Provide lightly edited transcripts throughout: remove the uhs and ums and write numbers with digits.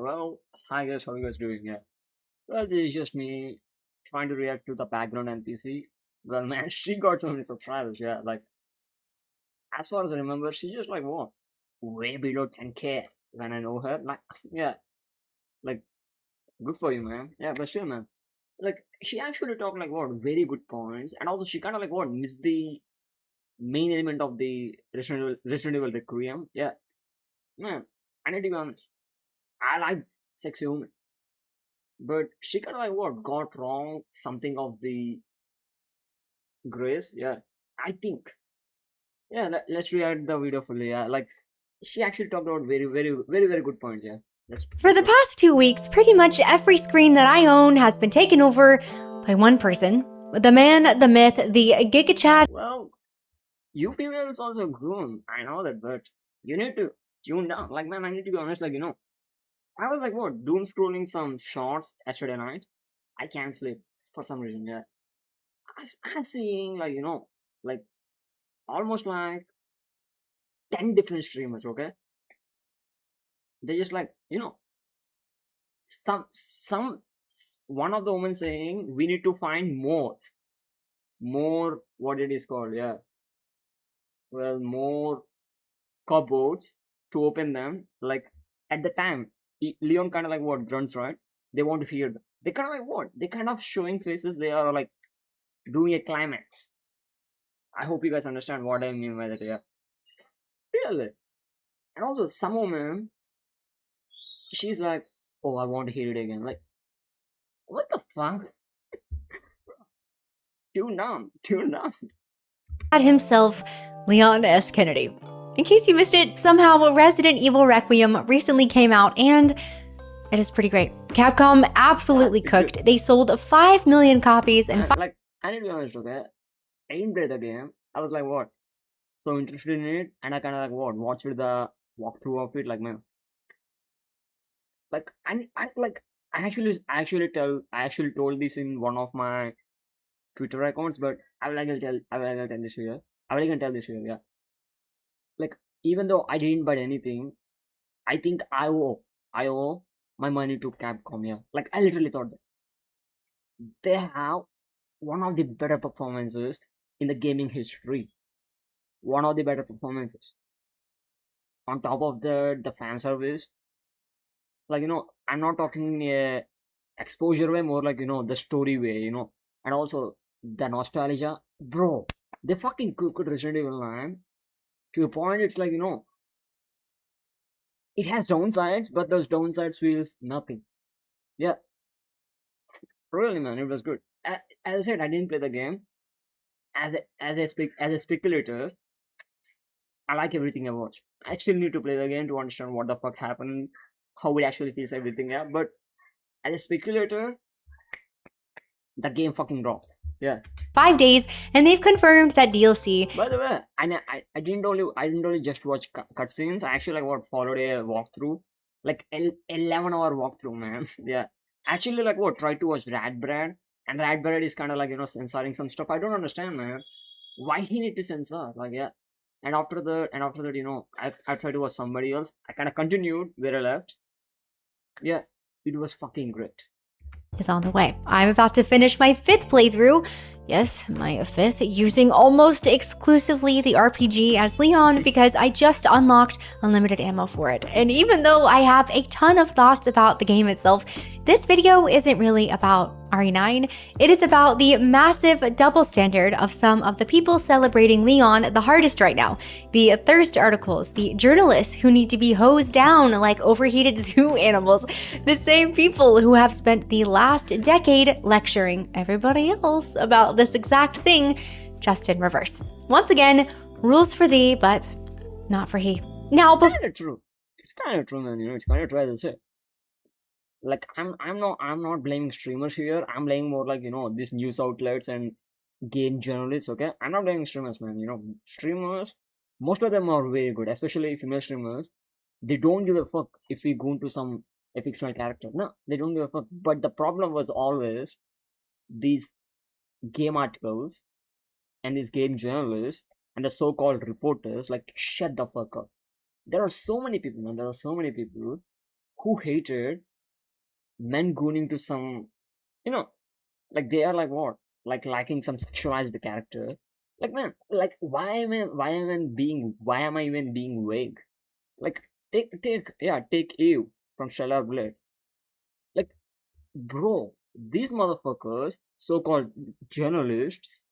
Well, hi guys, how are you guys doing? Yeah. Well, this is just me trying to react to the background NPC. Well, man, she got so many subscribers. Yeah, like as far as I remember, she just like what, way below 10K when I know her. Like, yeah, like good for you, man. Yeah, but still, man, like she actually talked like what very good points, and also she kind of like what missed the main element of the Resident Evil Requiem. Yeah, man, I need to be honest. I like sexy women. But she kind of like what got wrong something of the grace. Yeah, I think. Yeah, let's react the video fully. Yeah, like she actually talked about very good points. Yeah, For let's the go. past 2 weeks, pretty much every screen that I own has been taken over by one person. The man, the myth, the GigaChat. Well, you females also grown. I know that, but you need to tune down. Like man, I need to be honest. Like I was like what doom scrolling some shorts yesterday night. I can't sleep for some reason. Yeah, I seeing like like almost like 10 different streamers. Okay, they just like some one of the women saying we need to find more what it is called, yeah, well, more cupboards to open them. Like at the time, Leon kind of like what grunts, right? They want to hear them. They kind of like what they kind of showing faces. They are like doing a climax. I hope you guys understand what I mean by that. Yeah, really. And also some woman, she's like, oh, I want to hear it again. Like what the fuck? Tune down. Himself, Leon S. Kennedy. In case you missed it, somehow Resident Evil Requiem recently came out and it is pretty great. Capcom absolutely cooked. They sold 5 million copies and Like I need to be honest, okay? I didn't play the game. I was like, what? So interested in it, and I kind of like what? Watched the walkthrough of it, like man. Like I like I actually told this in one of my Twitter accounts, but I will like tell this here. I will like tell this here, yeah. Like even though I didn't buy anything, I think I owe my money to Capcom, yeah. Like I literally thought that they have one of the better performances in the gaming history. One of the better performances. On top of the fan service, like I'm not talking in a exposure way, more like the story way, and also the nostalgia, bro. They fucking cooked Resident Evil 9 to a point. It's like it has downsides, but those downsides feels nothing. Yeah, really, man, it was good. As I said, I didn't play the game. As a speculator, I like everything I watch. I still need to play the game to understand what the fuck happened, how it actually feels, everything. Yeah, but as a speculator, the game fucking drops. Yeah. 5 days, and they've confirmed that DLC. By the way, I didn't only just watch cutscenes. I actually like what followed a walkthrough, like 11-hour walkthrough, man. Yeah. Actually, like what tried to watch Radbrad, and Radbrad is kind of like censoring some stuff. I don't understand, man. Why he need to censor? Like yeah. And after that, I tried to watch somebody else. I kind of continued where I left. Yeah, it was fucking great. Is on the way. I'm about to finish my 5th playthrough. Yes, my 5th, using almost exclusively the RPG as Leon because I just unlocked unlimited ammo for it. And even though I have a ton of thoughts about the game itself, this video isn't really about RE9. It is about the massive double standard of some of the people celebrating Leon the hardest right now. The thirst articles, the journalists who need to be hosed down like overheated zoo animals, the same people who have spent the last decade lecturing everybody else about this exact thing, just in reverse. Once again, rules for thee, but not for he. Now, Kind of true. It's kind of true, man. It's kind of true as I say. Like I'm not blaming streamers here. I'm blaming more like these news outlets and game journalists. Okay, I'm not blaming streamers, man. Streamers, most of them are very good, especially female streamers. They don't give a fuck if we go into some a fictional character. No, they don't give a fuck. But the problem was always these game articles and these game journalists and the so-called reporters. Like shut the fuck up. There are so many people, man. There are so many people who hated men gooning to some, you know, like they are like what? Like lacking some sexualized character. Like man, like why am I even being vague? Like take Eve from Stellar Blade. Like bro, these motherfuckers, so-called journalists,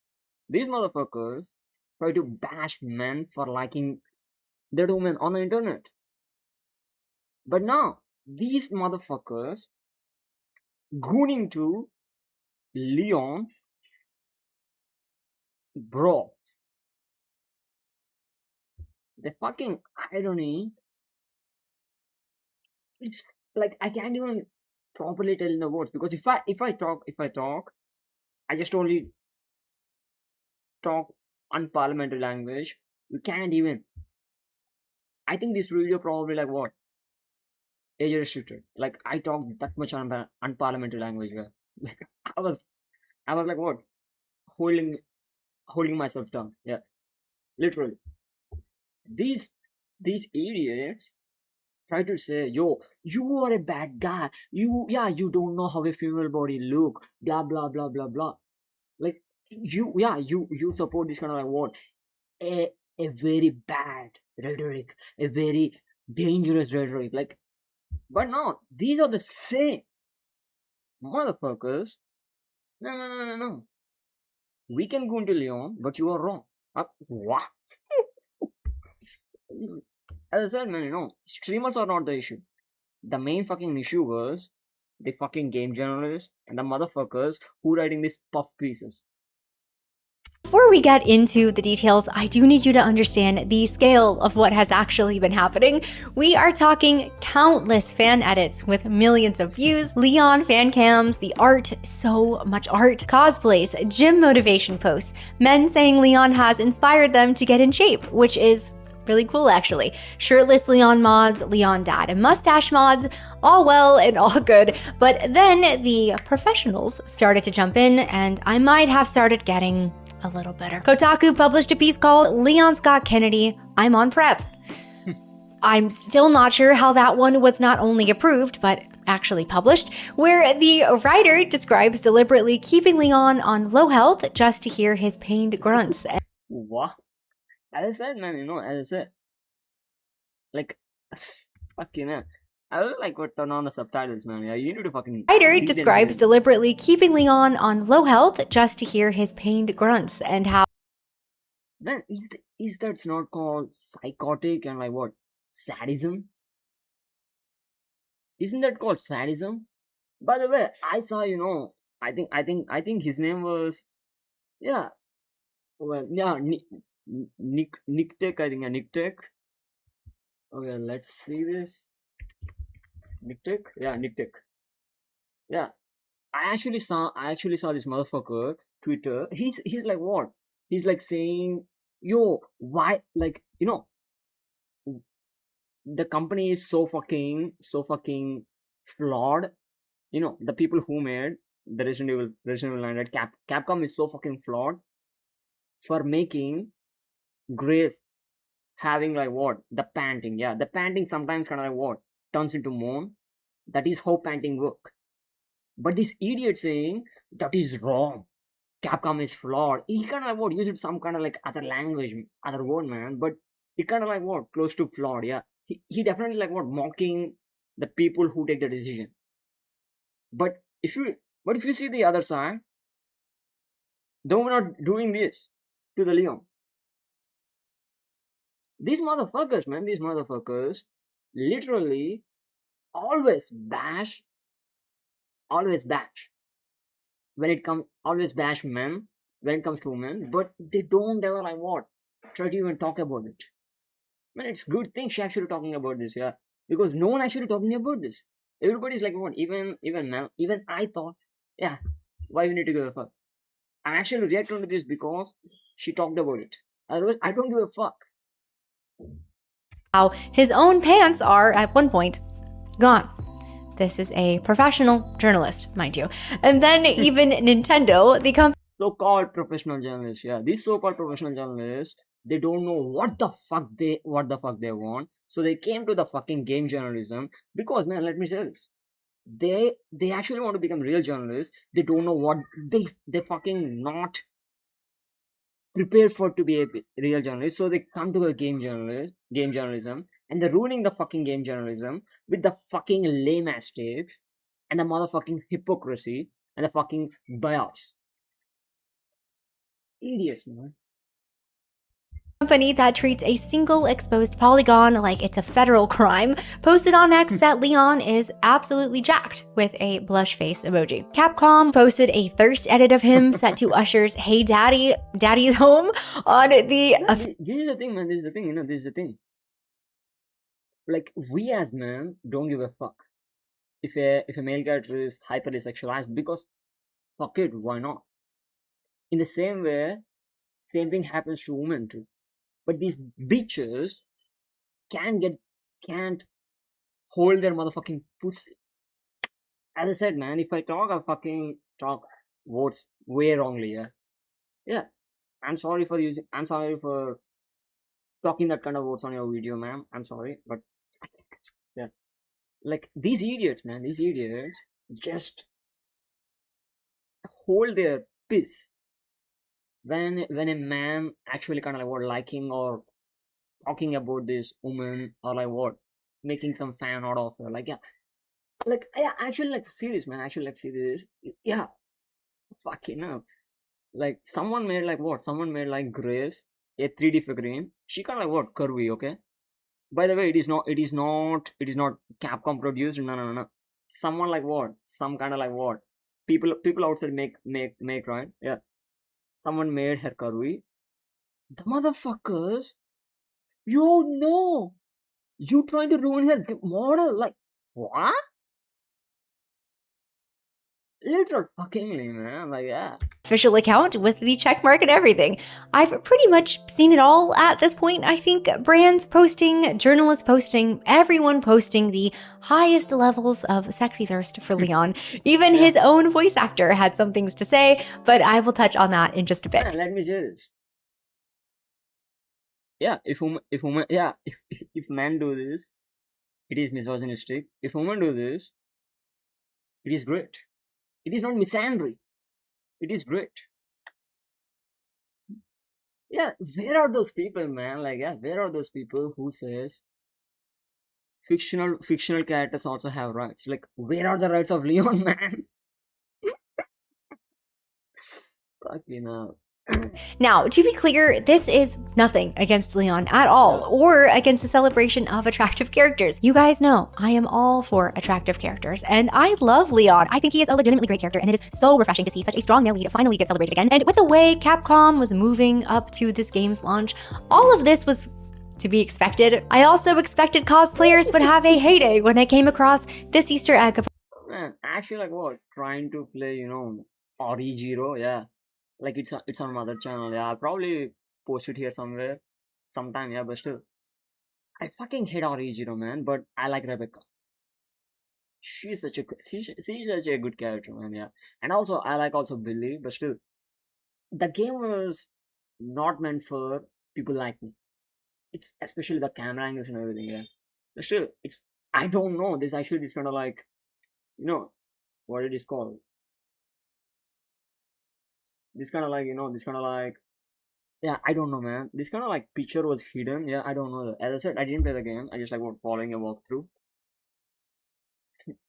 these motherfuckers try to bash men for liking their women on the internet. But now these motherfuckers gooning to Leon, bro. The fucking irony, it's like I can't even properly tell in the words, because if I talk, I just only talk unparliamentary language. You can't even. I think this video probably like what, age restricted. Like I talk that much unparliamentary language where like I was I was like what, holding holding myself down. Yeah, literally. These these idiots try to say, yo, you are a bad guy. You don't know how a female body look. Blah blah blah blah blah. Like you support this kind of like what, a a very bad rhetoric, a very dangerous rhetoric. Like, but no, these are the same motherfuckers. No. We can go into Leon, but you are wrong. What? As I said, man, streamers are not the issue. The main fucking issue was the fucking game journalists and the motherfuckers who writing these puff pieces. Before we get into the details, I do need you to understand the scale of what has actually been happening. We are talking countless fan edits with millions of views, Leon fan cams, the art, so much art, cosplays, gym motivation posts, men saying Leon has inspired them to get in shape, which is really cool actually. Shirtless Leon mods, Leon dad and mustache mods, all well and all good. But then the professionals started to jump in and I might have started getting a little better. Kotaku published a piece called Leon Scott Kennedy, I'm on prep. I'm still not sure how that one was not only approved, but actually published, where the writer describes deliberately keeping Leon on low health just to hear his pained grunts. What? As I said, man, as I said, like, fucking hell. I don't like what turn on the subtitles, man. Yeah, you need to fucking. Writer describes deliberately keeping Leon on low health just to hear his pained grunts and how. Man, is that not called psychotic and like what, sadism? Isn't that called sadism? By the way, I saw, I think his name was, yeah, well, yeah, Nick Tech, I think, Nick Tech. Okay, let's see this. Nick Tech? Yeah, Nick Tech. Yeah. I actually saw this motherfucker Twitter. He's like what? He's like saying, yo, why, like, the company is so fucking flawed. The people who made the Resident Evil 9, right? Capcom is so fucking flawed for making Grace having like what, the panting. Yeah, the panting sometimes kind of like what, turns into moan. That is how panting work. But this idiot saying that is wrong, Capcom is flawed. He kind of like what, used some kind of like other language, other word, man. But it kind of like what, close to flawed. Yeah, he definitely like what, mocking the people who take the decision. But if you see the other side, they were not doing this to the Leon. These motherfuckers, man, literally always bash when it comes, always bash men when it comes to women, but they don't ever like what, try to even talk about it. Man, it's good thing she actually talking about this, yeah, because no one actually talking about this. Everybody's like what, even man, even I thought, yeah, why we need to give a fuck. I'm actually reacting to this because she talked about it. Otherwise, I don't give a fuck. How his own pants are, at one point, gone. This is a professional journalist, mind you. And then even Nintendo, the company. So-called professional journalists, yeah. These so-called professional journalists, They don't know what the fuck they want. So they came to the fucking game journalism because, man, let me say this. They actually want to become real journalists. They don't know what they fucking not prepared for to be a real journalist. So they come to the game journalism, and they're ruining the fucking game journalism with the fucking lame ass takes and the motherfucking hypocrisy and the fucking bias. Idiots, man. Company that treats a single exposed polygon like it's a federal crime posted on X that Leon is absolutely jacked with a blush face emoji. Capcom posted a thirst edit of him set to Usher's Hey Daddy, Daddy's Home on the Yeah, this is the thing, man. This is the thing. This is the thing. Like, we as men don't give a fuck if a male character is hyperly sexualized, because fuck it, why not? In the same way, same thing happens to women too. But these bitches can't hold their motherfucking pussy. As I said, man, if I talk, I fucking talk words way wrongly. Yeah. I'm sorry for talking that kind of words on your video, ma'am. I'm sorry, but yeah, like these idiots, man. These idiots just hold their piss when a man actually kind of like what liking or talking about this woman, or like what making some fan out of her. Like, yeah, like, yeah, actually, like, serious, man. Actually, like, serious. Yeah, fucking up. Like, someone made like Grace a 3D figurine. She kind of like what curvy, okay. By the way, it is not Capcom produced. No, no, no, no. Someone like what? Some kind of like what? People outside make right? Yeah. Someone made her curvy. The motherfuckers. You know, you trying to ruin her model? Like, what? Literal fuckingly, man. Like, yeah. official account with the check mark and everything. I've pretty much seen it all at this point. I think brands posting, journalists posting, everyone posting the highest levels of sexy thirst for Leon. Even Yeah. his own voice actor had some things to say, but I will touch on that in just a bit. Man, let me say this. Yeah, if men do this, it is misogynistic. If women do this, it is great. It is not misandry. It is great. Yeah, where are those people, man? Like, yeah, where are those people who says fictional characters also have rights? Like, where are the rights of Leon, man? Fucking hell. Now, to be clear, this is nothing against Leon at all, or against the celebration of attractive characters. You guys know I am all for attractive characters, and I love Leon. I think he is a legitimately great character, and it is so refreshing to see such a strong male lead finally get celebrated again. And with the way Capcom was moving up to this game's launch, all of this was to be expected. I also expected cosplayers would have a heyday when I came across this Easter egg of Man, actually, like what? Trying to play, Origiro, yeah. Like, it's on mother channel, yeah. I'll probably post it here somewhere, sometime, yeah. But still, I fucking hate Origiro, man. But I like Rebecca. She's such a good character, man. Yeah, and also I like also Billy, but still, the game was not meant for people like me. It's especially the camera angles and everything. Yeah, but still, it's I don't know. This kind of like, you know what it is called. This kind of like, this kind of like, yeah, I don't know, man. This kind of like picture was hidden. Yeah, I don't know. As I said, I didn't play the game. I just like what following a walkthrough.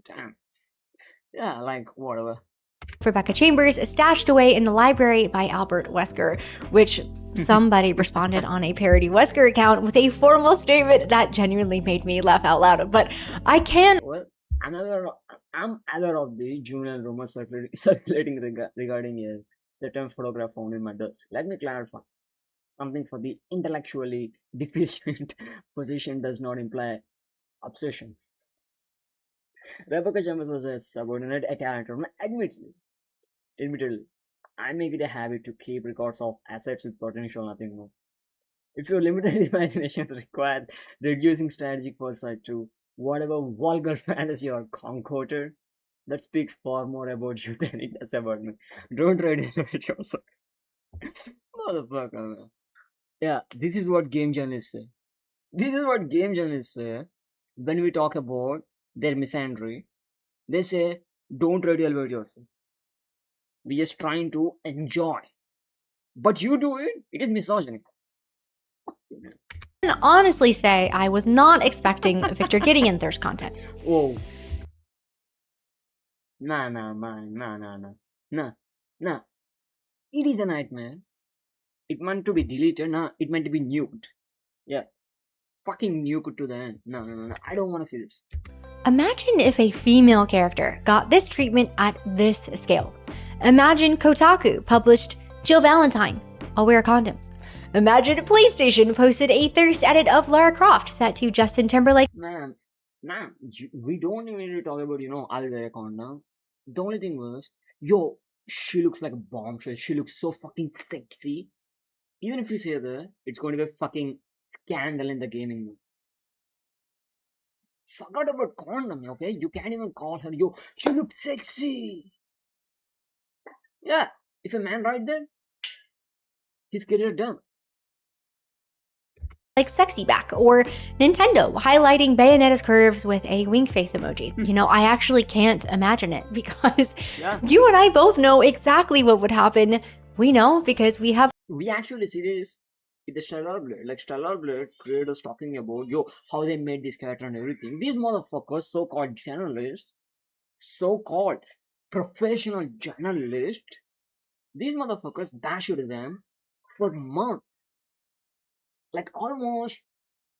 Damn. Yeah, like whatever. Rebecca Chambers stashed away in the library by Albert Wesker, which somebody responded on a parody Wesker account with a formal statement that genuinely made me laugh out loud. But I can Well, I'm aware of the juvenile rumors circulating regarding a certain photograph found in my desk. Let me clarify. Something for the intellectually deficient position does not imply obsession. Rebecca Chambers was a subordinate at character. Admittedly, I make it a habit to keep records of assets with potential nothing more. If your limited imagination requires reducing strategic foresight to whatever vulgar fantasy or concourter, that speaks far more about you than it does about me. Don't try to do it yourself. Motherfucker, man. Yeah, this is what game journalists say. This is what game journalists say when we talk about their misandry. They say, don't ready elevate yourself. We're just trying to enjoy. But you do it, it is misogyny. I can honestly say I was not expecting Victor getting in thirst content. Oh, nah, nah, man, nah, nah, nah, nah, nah. It is a nightmare. It meant to be deleted, nah, it meant to be nuked. Yeah, fucking nuke it to the end. No, no, no, no. I don't want to see this. Imagine if a female character got this treatment at this scale. Imagine Kotaku published Jill Valentine, I'll wear a condom. Imagine PlayStation posted a thirst edit of Lara Croft set to Justin Timberlake. Man, we don't even need to talk about, I'll wear a condom. The only thing was, yo, she looks like a bombshell. She looks so fucking sexy. Even if you say that, it's going to be a fucking scandal in the gaming world. Forgot about condom, okay? You can't even call her, yo, she looks sexy. Yeah, if a man right there, his career done. Like Sexy Back or Nintendo highlighting Bayonetta's curves with a wink face emoji. I actually can't imagine it because you and I both know exactly what would happen. We know because we actually see this in the Stellar Blade. Like Stellar Blade creators talking about how they made this character and everything. These motherfuckers, so-called journalists, so-called professional journalists, these motherfuckers bashed them for months. Like almost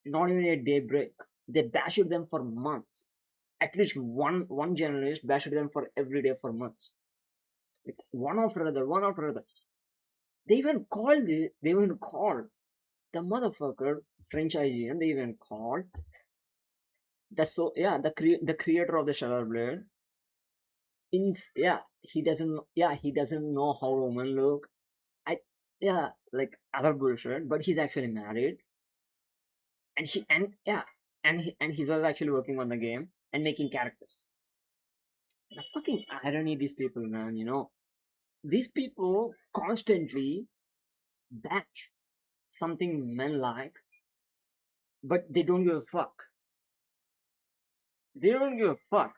not even a day break. They bashed them for months. At least one journalist bashed them for every day for months. Like one after another, one after another. They even called the motherfucker French IGN. They even called the creator of the Stellar Blade. He doesn't know how women look. I like other bullshit, but he's actually married, and she and yeah, and his wife actually working on the game and making characters. The fucking irony, these people, man. These people constantly bash something men like, but they don't give a fuck. They don't give a fuck.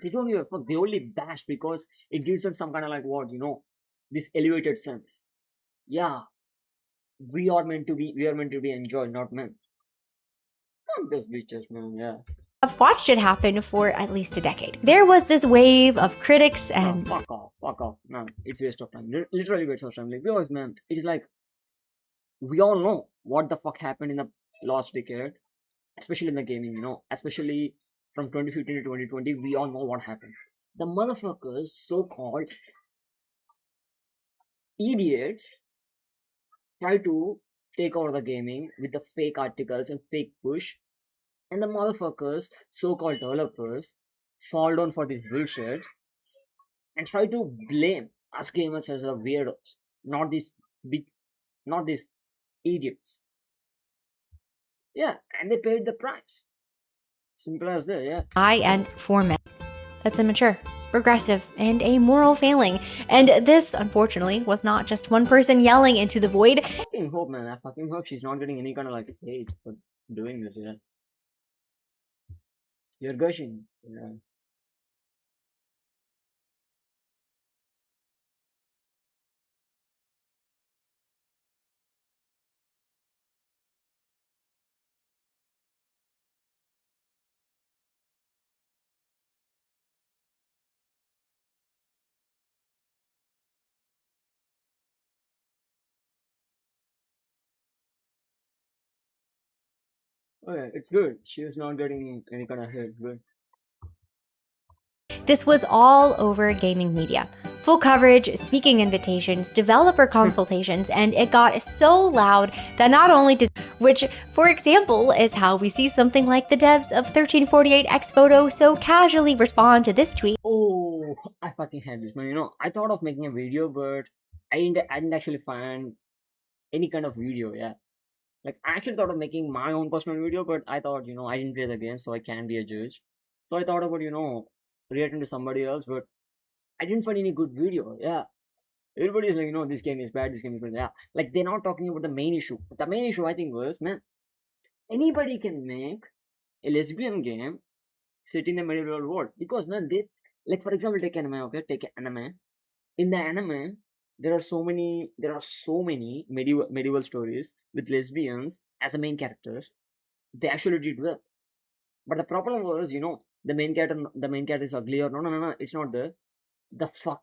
They don't give a fuck. They only bash because it gives them some kind of like this elevated sense. Yeah, we are meant to be enjoyed, not men. Fuck those bitches, man. Yeah. have watched it happen for at least a decade. There was this wave of critics and Fuck off. Man, it's waste of time. Literally waste of time. Like, because man, it is like we all know what the fuck happened in the last decade, especially in the gaming. Especially from 2015 to 2020, we all know what happened. The motherfuckers, so-called idiots, try to take over the gaming with the fake articles and fake push, and the motherfuckers, so-called developers, fall down for this bullshit and try to blame us gamers as the weirdos, not these big, not these idiots. Yeah, and they paid the price. Simple as that. Yeah. and for men. That's immature, regressive, and a moral failing. And this, unfortunately, was not just one person yelling into the void. I fucking hope, man. I fucking hope she's not getting any kind of like hate for doing this. Yeah. You're gushing. Yeah. Okay, it's good. She's not getting any kind of hate. Good. This was all over gaming media. Full coverage, speaking invitations, developer consultations, and it got so loud that not only did, which, for example, is how we see something like the devs of 1348X Photo so casually respond to this tweet. Oh, I fucking had this, man. I thought of making a video, but I didn't actually find any kind of video. Yeah. Like, I actually thought of making my own personal video, but I thought, I didn't play the game, so I can't be a judge. So I thought about, reacting to somebody else, but I didn't find any good video. Yeah. Everybody's like, this game is bad, this game is bad. Yeah. Like, they're not talking about the main issue. But the main issue, I think, was, man, anybody can make a lesbian game set in the medieval world. Because, man, like, for example, take anime, okay? Take anime. In the anime, there are so many medieval stories with lesbians as the main characters. They actually did well. But the problem was, the main character is ugly or no, it's not the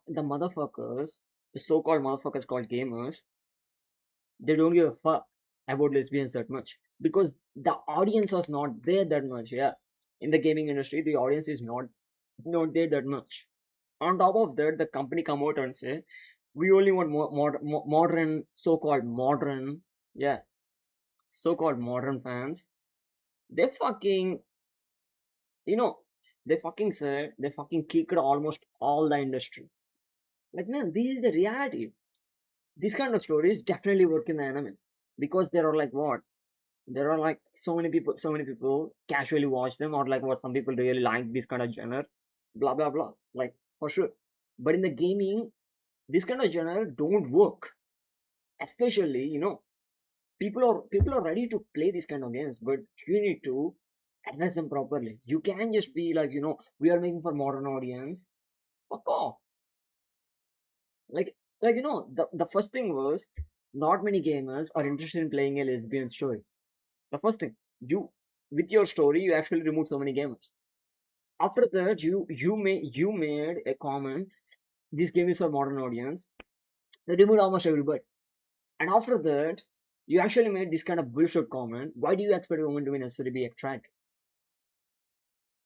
motherfuckers, the so-called motherfuckers called gamers, they don't give a fuck about lesbians that much because the audience was not there that much. Yeah, in the gaming industry, the audience is not there that much. On top of that, the company come out and say we only want modern, so-called modern, yeah, so-called modern fans. They fucking, you know, they fucking said they fucking kicked almost all the industry. Like, man, this is the reality. These kind of stories definitely work in the anime because there are like what? There are like so many people casually watch them, or like what, some people really like this kind of genre, blah blah blah. Like, for sure. But in the gaming, this kind of genre don't work. Especially, people are ready to play these kind of games, but you need to address them properly. You can't just be like, we are making for modern audience. Fuck off. The first thing was, not many gamers are interested in playing a lesbian story. The first thing, you with your story, you actually removed so many gamers. After that, you made a comment. This game is for modern audience. They removed almost everybody. And after that, you actually made this kind of bullshit comment. Why do you expect a woman to be necessarily be attractive?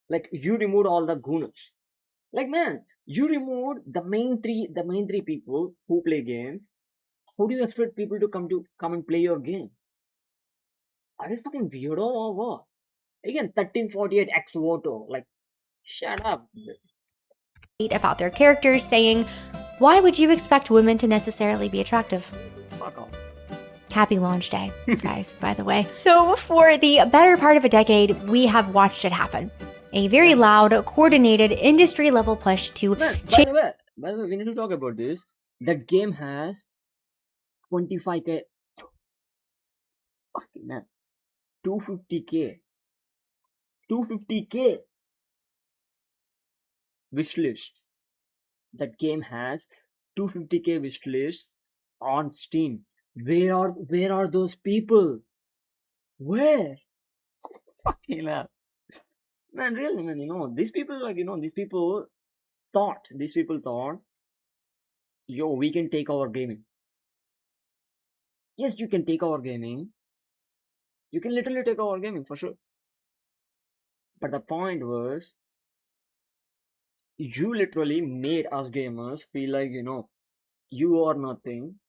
Like, you removed all the gooners. Like, man, you removed the main three people who play games. How do you expect people to come and play your game? Are you fucking weirdo or what? Again, 1348 ex voto. Like, shut up. About their characters, saying, "Why would you expect women to necessarily be attractive?" Fuck off. Happy launch day, guys, by the way. So, for the better part of a decade, we have watched it happen. A very loud, coordinated, industry level push to Man, by the way, we need to talk about this. That game has 25k. Fucking man. 250k. 250k wish lists. That game has 250k wish lists on Steam. Where are those people? Where? Fucking hell. Man, really, man, these people thought, yo, we can take our gaming. Yes, you can take our gaming. You can literally take our gaming for sure. But the point was, you literally made us gamers feel like, you are nothing.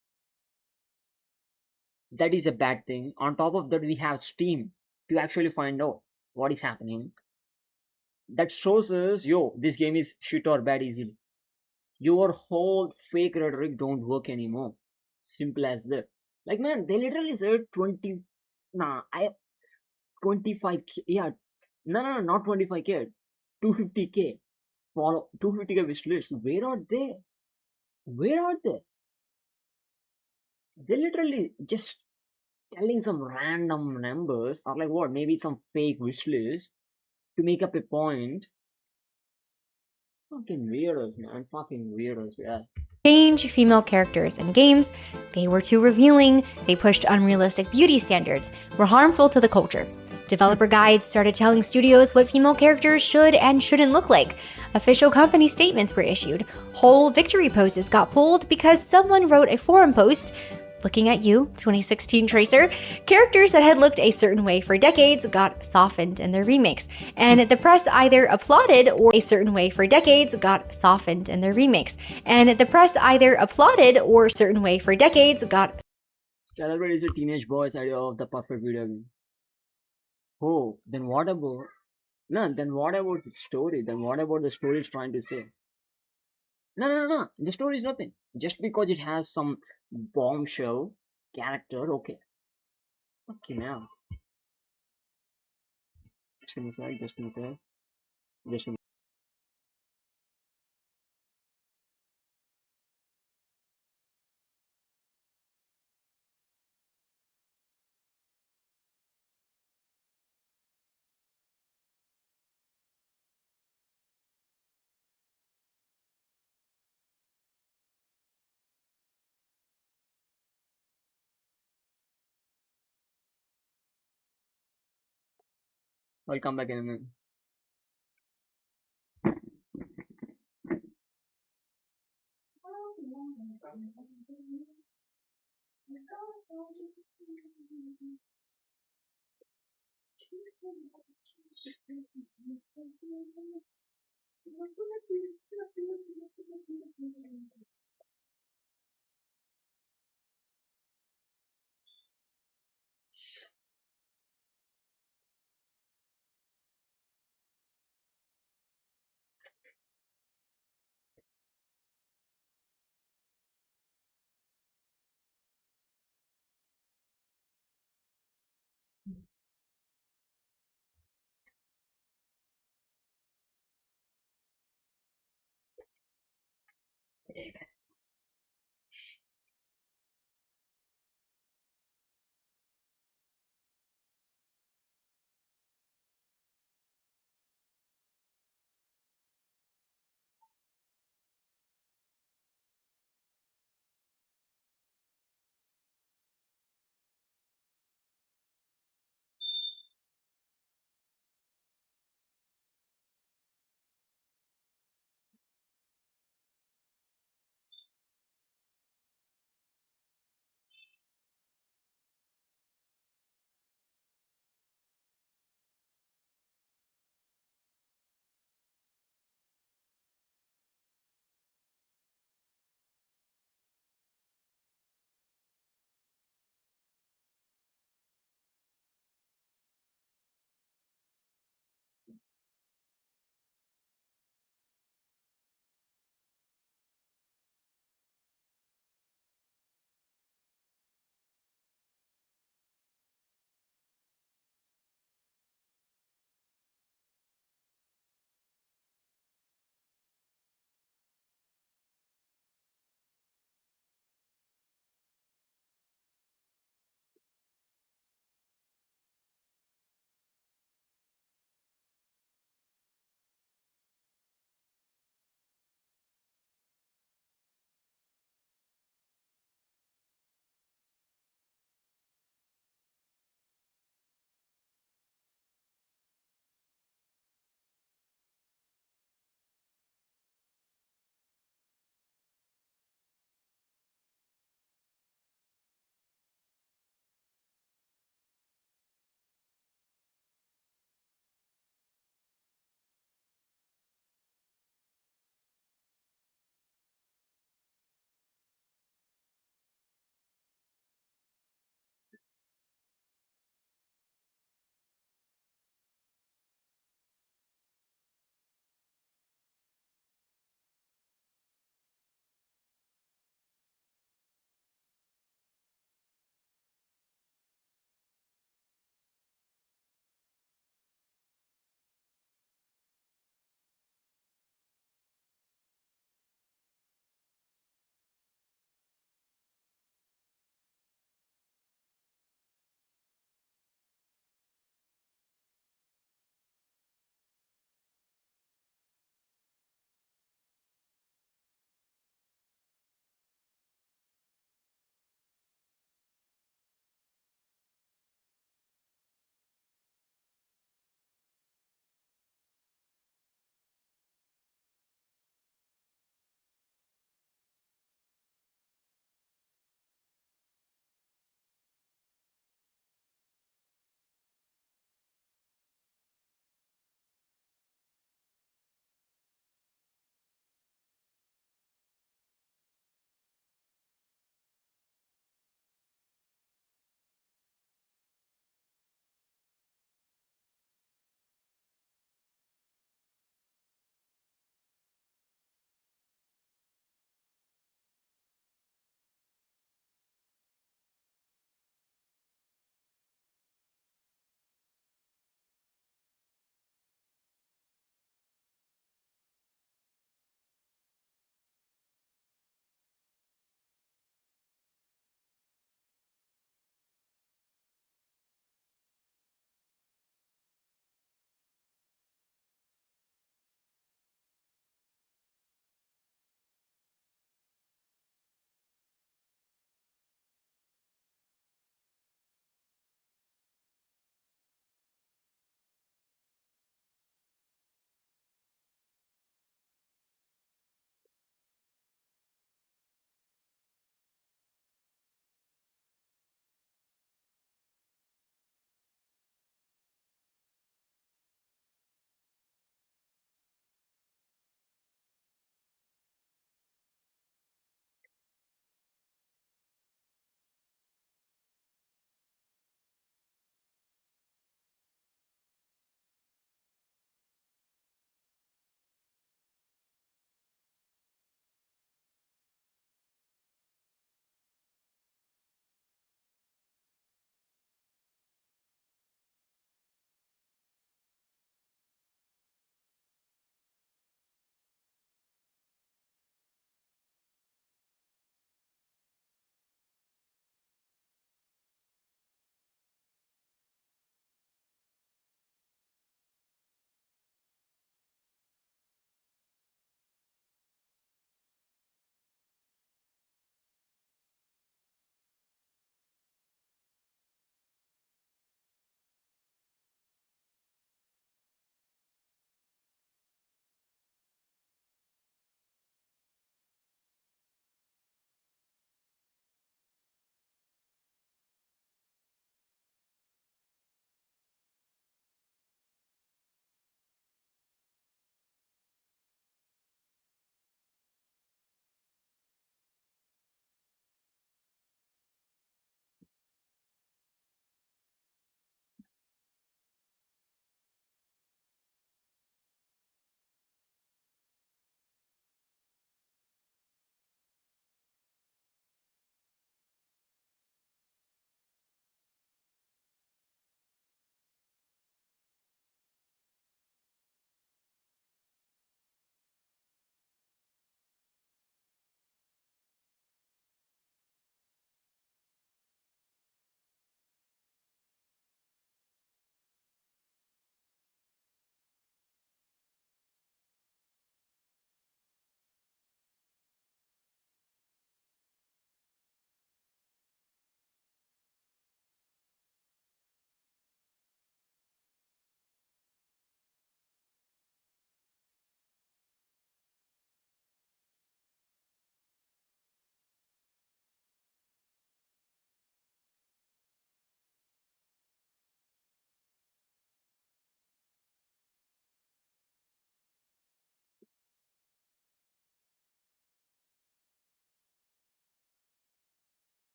That is a bad thing. On top of that, we have Steam to actually find out what is happening. That shows us, yo, this game is shit or bad easily. Your whole fake rhetoric don't work anymore. Simple as that. Like, man, they literally said 20. Nah, 25k. Yeah, no, not 25k. 250k. Follow 250k wish list. Where are they? Where are they? They literally just telling some random numbers, or like what? Maybe some fake wish list to make up a point. Fucking weirdos, man. Fucking weirdos, yeah. change female characters in games. They were too revealing, they pushed unrealistic beauty standards, were harmful to the culture. Developer guides started telling studios what female characters should and shouldn't look like. Official company statements were issued. Whole victory poses got pulled because someone wrote a forum post. Looking at you, 2016 Tracer. Characters that had looked a certain way for decades got softened in their remakes. And the press either applauded or a certain way for decades got softened in their remakes. And the press either applauded or certain way for decades got Celebrate is a teenage boy's idea of the perfect video game. Oh, then what about? No, then what about the story? Then what about the story it's trying to say? No. The story is nothing. Just because it has some bombshell character, okay. Okay, now. Just give me a sec, just give me a sec. Just give me I'll come back in a minute.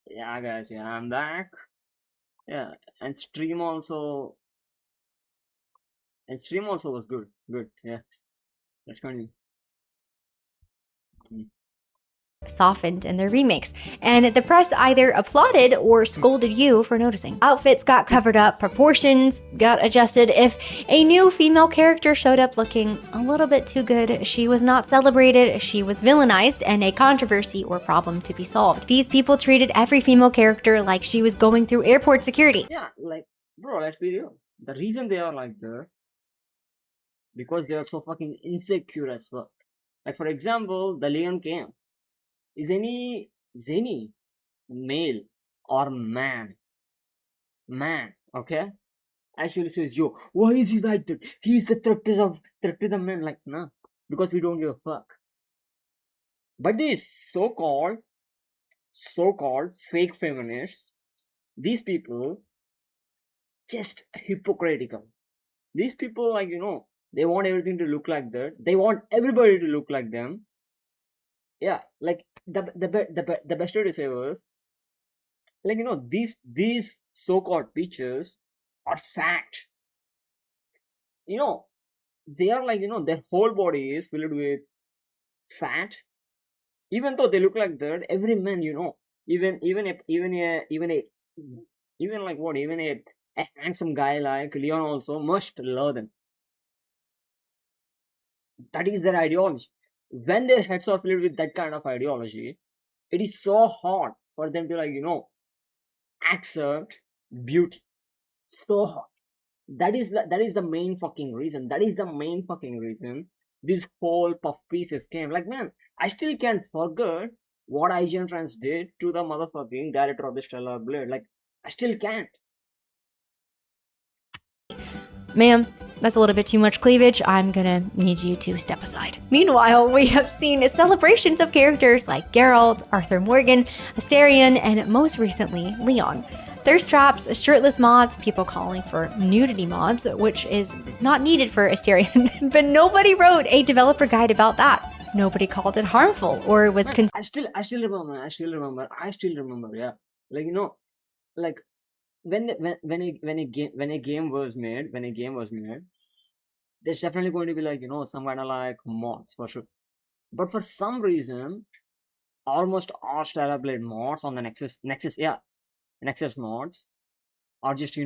Yeah, guys, yeah, I'm back. Yeah, and stream also was good. Good, yeah. Let's continue. Mm. Softened in their remakes, and the press either applauded or scolded you for noticing. Outfits got covered up, proportions got adjusted. If a new female character showed up looking a little bit too good, she was not celebrated, she was villainized, and a controversy or problem to be solved. These people treated every female character like she was going through airport security. Yeah, like, bro, let's be real. The reason they are like that, because they are so fucking insecure as fuck. Like, for example, the Leon came. Is any male or man, okay, actually says, yo, why is he like that? He's the threat to the men. Like, nah, because we don't give a fuck. But these so-called fake feminists, these people just hypocritical. These people, like, they want everything to look like that. They want everybody to look like them. Yeah, like the best way to say was, like, these so-called pictures are fact. You know, they are like, their whole body is filled with fat. Even though they look like that, every man, even like what, even a handsome guy like Leon also must love them. That is their ideology. When their heads are filled with that kind of ideology, it is so hard for them to, like, accept beauty. So hard. That is the main fucking reason. That is the main fucking reason this whole puff pieces came. Like, man, I still can't forget what IGN fans did to the motherfucking director of the Stellar Blade. Like, I still can't. Ma'am, that's a little bit too much cleavage. I'm gonna need you to step aside. Meanwhile, we have seen celebrations of characters like Geralt, Arthur Morgan, Astarion, and most recently, Leon. Thirst traps, shirtless mods, people calling for nudity mods, which is not needed for Astarion, but nobody wrote a developer guide about that. Nobody called it harmful or was Man, I still remember. Yeah, like, like when a game was made, there's definitely going to be, like, some kind of like mods for sure. But for some reason, almost all Stellar Blade mods on the Nexus mods are just,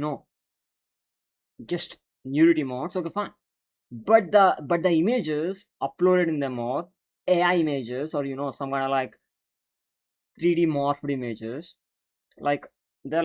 just nudity mods. Okay, fine. But the images uploaded in the mod, AI images, or some kind of like 3D morphed images, like